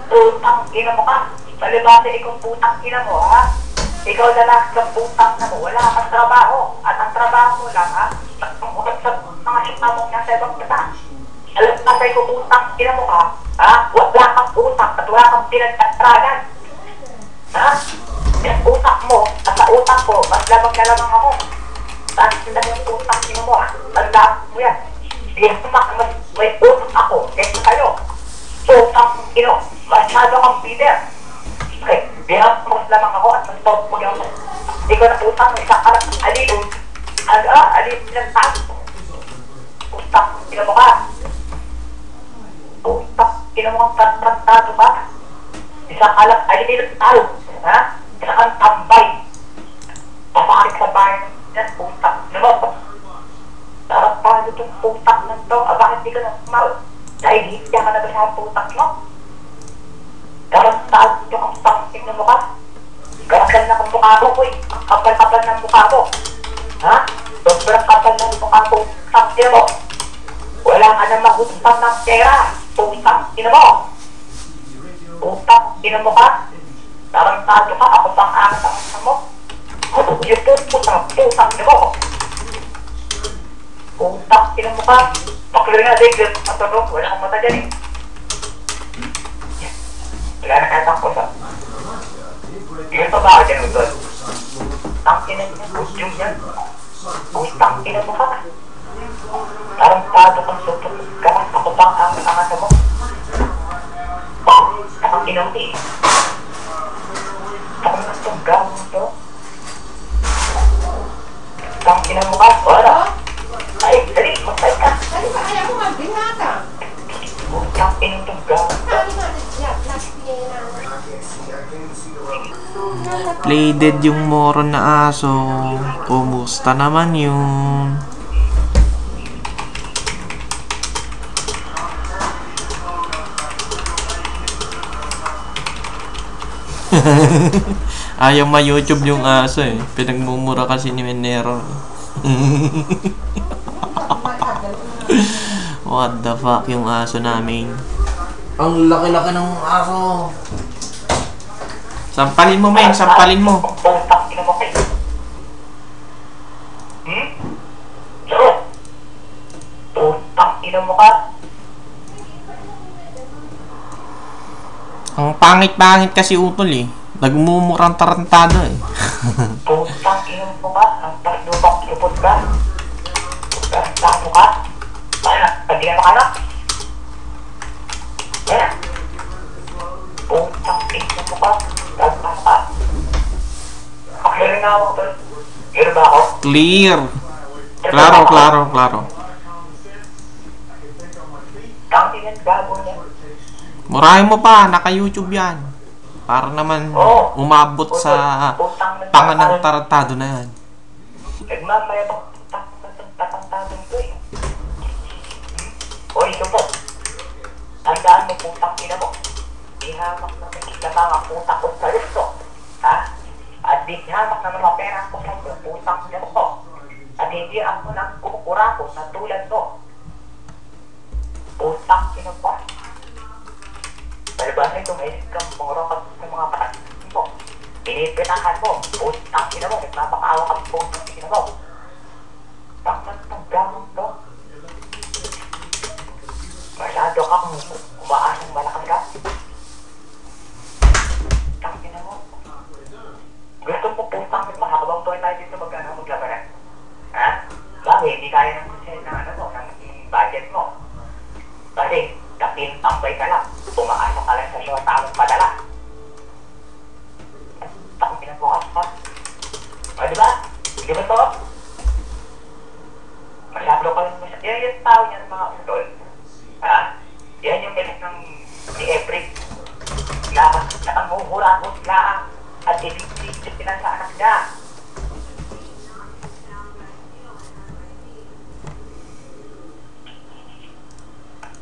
Putang ina mo ka. Palibasa ikong putang ina mo, ha? Ikaw lalaki ng putang na mo. Wala kang trabaho. At ang trabaho mo lang, ha? Ang utot sa mga sikamong nasa ibang pata. Alam na sa'yo kung putang ina mo ka, ha? Wala kang utak at wala kang pinagtatragan. Ha? Yung utak mo at sa utak ko, mas lamang na lamang ako. Tapos sila yung putang ina mo, ha? Tandaan mo yan. Hindi mas may utak ako kaysa sa'yo. Putang ina, masyado kang bitter. Okay, bilang mas lamang ako at mas top mo yung ikaw na putang mo, isang anak ng alipin. Alipin ng tayo. Putang ina mo ka. Putang ina mo kang tratado ka. Isang anak alipin ng tayo. Ha? Isang kang tambay. Papakit sa bayan yan, putang ina mo. Tarantado itong putang ng to. Bakit di ka na sumaw? Dahil hindi ka na ba sa putang mo? Tarantado itong pangting na mukha. Garasal na kong mukha ko, boy. Ang kapal-kapal ng mukha ko. Ha? Sobrang kapal ng mukha ko. Putang ina mo. Wala ka na magutang ng pera. Putang ina mo. Putang ina mo ka. Tarantado ka. Ako pang angas mo. Yung putang ina mo. Putang ina mo ka. Paklir nga, Dave. Matulog. Wala kang mata dyan eh. Wala na kahit ang kusa. Ilan pa ba ako dyan, Utol? Putang ina niya. Kusyong yan. Putang ina mo ka. Tarantado kang sutok ka. Ako pang angas mo. Akong inunti. Akong gustong gawin ito. Putang ina mo ka. Wala. Ay, dali, magtay ka. Dali ba, ayaw mo magbingata. Putang ina itong gawin ito. Playded yung moron na aso. Kumusta naman yun? Ayaw ma-YouTube yung aso eh. Pinagmumura kasi ni Menero. What the fuck yung aso namin? Ang laki-laki ng aso. Sampalin mo, men. Sampalin mo. Putang ina mo kayo. Putang ina mo ka. Ang pangit-pangit kasi Utol eh. Nagmumurang tarantado eh. Putang ina mo ka. Ang paslubak lupot ka. Tarantado ka. Pwede ka makanak. Yan. Putang ina mo ka. Tarantado ka. Clear nga ako, Tol. Clear ba ako? Clear. Klaro, klaro, klaro. Tangin gago niya. Murahin mo pa. Naka-YouTube yan. Para naman umabot sa panga ng tarantado na yan. Nagmamayabang tarantado ito eh. Oy, ito po. Tandaan mo putang ina mo. Ihamak na kita mga putang ko sa lusto. Ha? At di hamak na mga pera ko sa putang ina mo. At hindi ako nang kumukura ko sa tulad mo. Putang ina mo. Palibasa ito may kang mongorokat sa mga patasin mo. Pinipinahan mo. Putang ina mo. Nagmamakawa ka putang ina mo. Takot ng gamang mo. Masyado ka kung umaasang malakas ka. Putang ina mo. Gusto mo putang ina mo habang tuloy tayo dito maglabanan. Ha? Bakit? Hindi kaya ng kusel ng budget mo. Kasi, tambay ka lang. Pumaasok ka lang sa siya tamang padala. Takong pinagbukas ka. O, diba? Hindi ba to? Masyado ka lang masyado. Yan yung tao niya ng mga Utol. Ha? Yan yung bilis ng ni Efric. Lakas na ang huhuragos laang at ibig-ibig sila sa anak niya.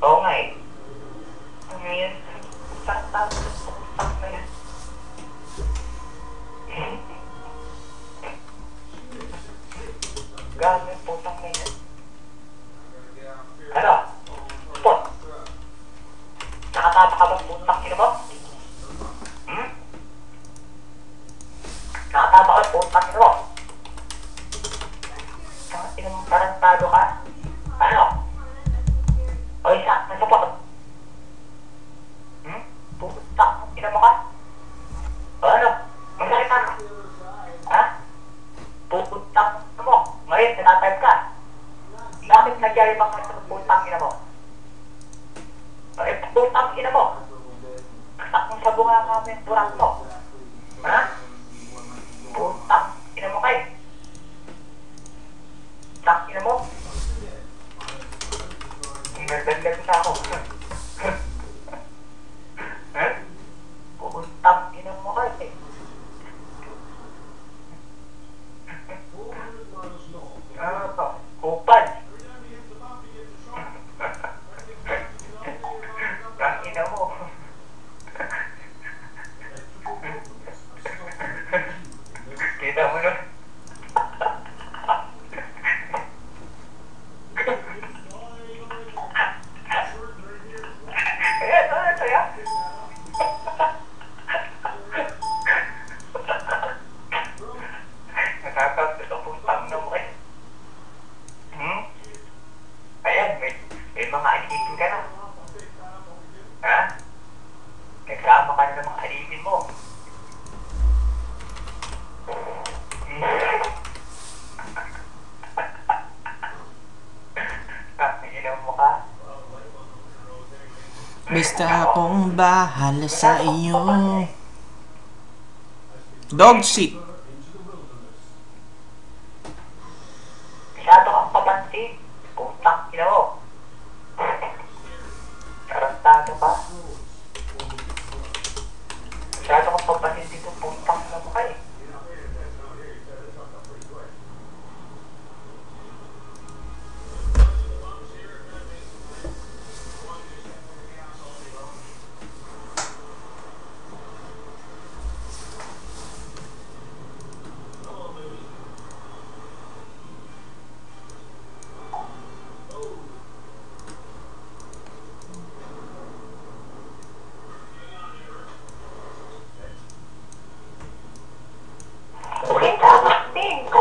Oo nga eh. Ngayon, tatawag na yan. Gamit putang na yan. Ano? Spot. Nakatapa ka putang ina mo? Hmm? Nakatama ka, putang ina mo? Ang ina mong tarantado ka? Ano? O isa, nasa po? Hmm? Putang ina mo ka? O ano? Magsalita ka? Ha? Putang ina mo? Ngayon, tinatype ka? Bakit nagyayabang ka sa putang ina mo? Eh, putang ina mo? Takong sa bunga kami ang burak mo. Ha? Putang ina mo kayo? Putang ina mo? Nagdagdag na ako. Ha? Putang ina mo kayo? Ano to? Kupad. Putang ina mo. Kita mo nun? Ayan, saya. Nakakap ito putang na mo eh. Ayan, may mga alipin ka na. Ha? Nagsama ka na ng mga alipin mo. Inom mo ka? Basta akong bahala sa iyo. Dog shit. Masyado kang papansin. Putang ina mo. Tarantado ka? Masyado kang papansin dito. Putang ina mo kayo.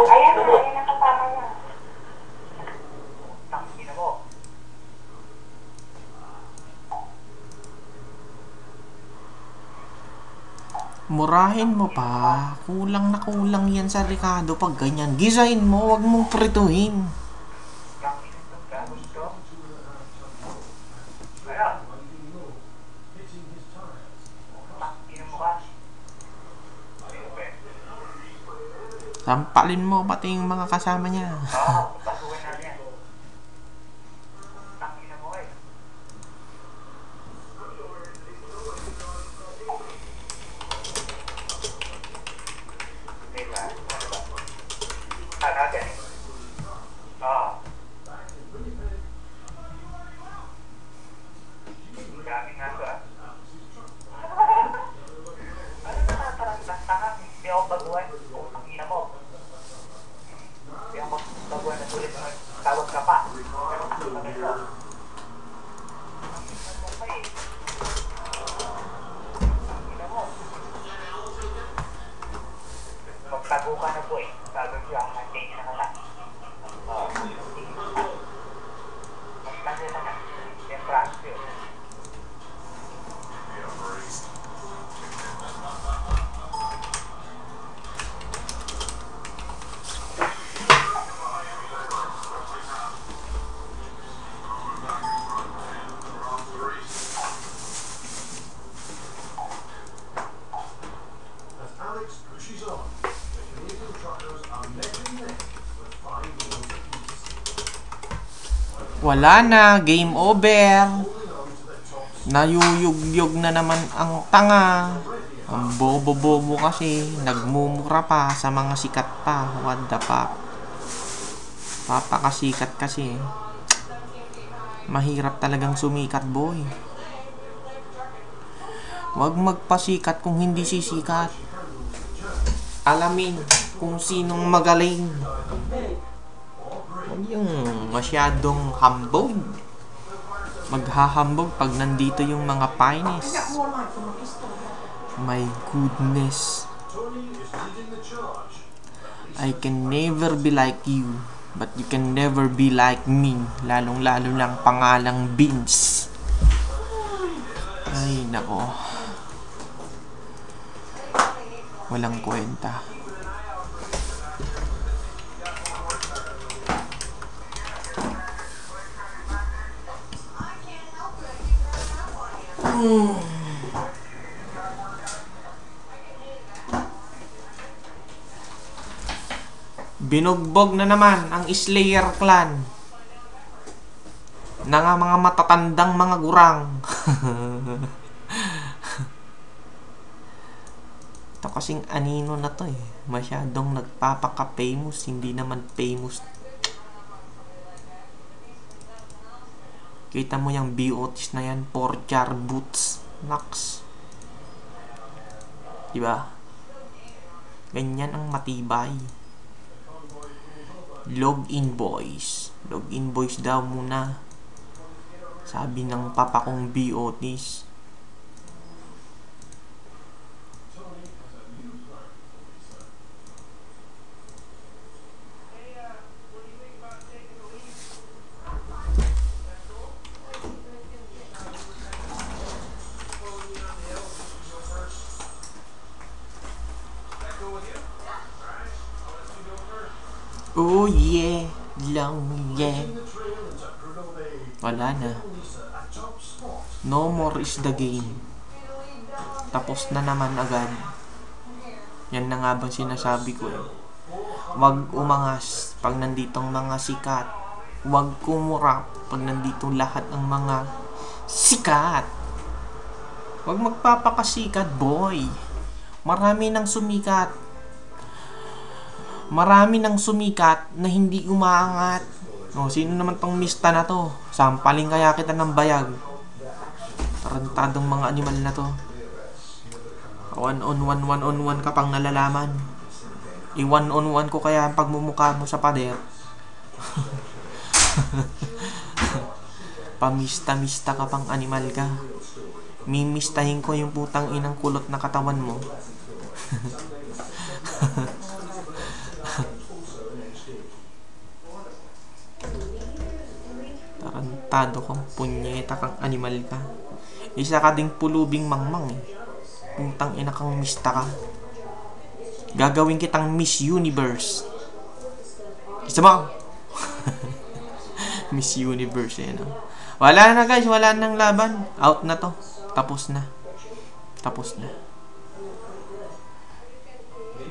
Ayan ang kasama niya. Putang ina mo. Murahin mo pa. Kulang na kulang yan sa Ricardo pag ganyan. Gisahin mo, wag mong prituhin. Putang ina to, gagawin to. Ano? Putang ina mo ka. Sampalin mo pati yung mga kasama niya. Oo, pasukin natin yan. Putang ina mo kayo. Diba? Ano ba? Natin. Oo. Dami nga to ah. Ano na tarantang tanga? Hindi ako baguhan. Putang ina mo. Hindi ako baguhan na tulit. Tawag ka pa. Ano ba ito? Ano pa eh? Putang ina mo. Magtago ka na po eh. Tago siya. Hantay niya na ka na. Magtago ka na. Siyempre ako yun. As Alex pushes on, the Canadian truckers are making them with 5 goals apiece. Wala na, game over. Holding on to the top Nayuyugyog na naman ang tanga. Ang bobo-bobo kasi, nagmumura pa sa mga sikat pa. What the fuck? Papakasikat kasi. Mahirap talagang sumikat, boy. Huwag magpasikat kung hindi sisikat. Alamin kung sinong magaling. Huwag yung masyadong hambog. maghahambog pag nandito yung mga pines. Kaya mo lang ito mag-isto. My goodness. I can never be like you, but you can never be like me. Lalong-lalo lang pangalang Vince. Ay, nako. Walang kwenta. Binugbog na naman ang Slayer clan na nga mga matatandang mga gurang. Ito kasing anino na to eh. Masyadong nagpapaka-famous, hindi naman famous. Kita mo yung BOTs na yan, Porchar Boots. Nax. Diba? Ganyan ang matibay. Login boys. Login boys daw muna. Sabi ng papa kong BOTs. Oh yeah, long yeah. Wala na. No more is the game. Tapos na naman agad. Yan na nga bang sinasabi ko eh. Wag umangas pag nanditong mga sikat. Wag kumura pag nandito lahat ng mga sikat. Wag magpapakasikat, boy. Marami nang sumikat. Marami nang sumikat na hindi umaangat. O, sino naman tong mista na to? Sampaling kaya kita ng bayag. Tarantadong mga animal na to. One on one ka pang nalalaman. I-one on one ko kaya ang pagmumukha mo sa pader. Pamista-mista ka pang animal ka. Mimistahin ko yung putang inang kulot na katawan mo. Tarantado kang punyeta kang animal ka. Isa ka ding pulubing mangmang eh. Putang ina kang mista ka. Gagawin kitang Miss Universe. Isa mo. Miss Universe eh no? Wala na guys, wala nang laban. Out na to. Tapos na. Tapos na.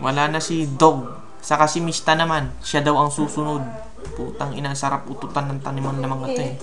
Wala na si Dog. Saka si Mista naman. Siya daw ang susunod. Putang ina, sarap ututan ng taniman ng mga to eh.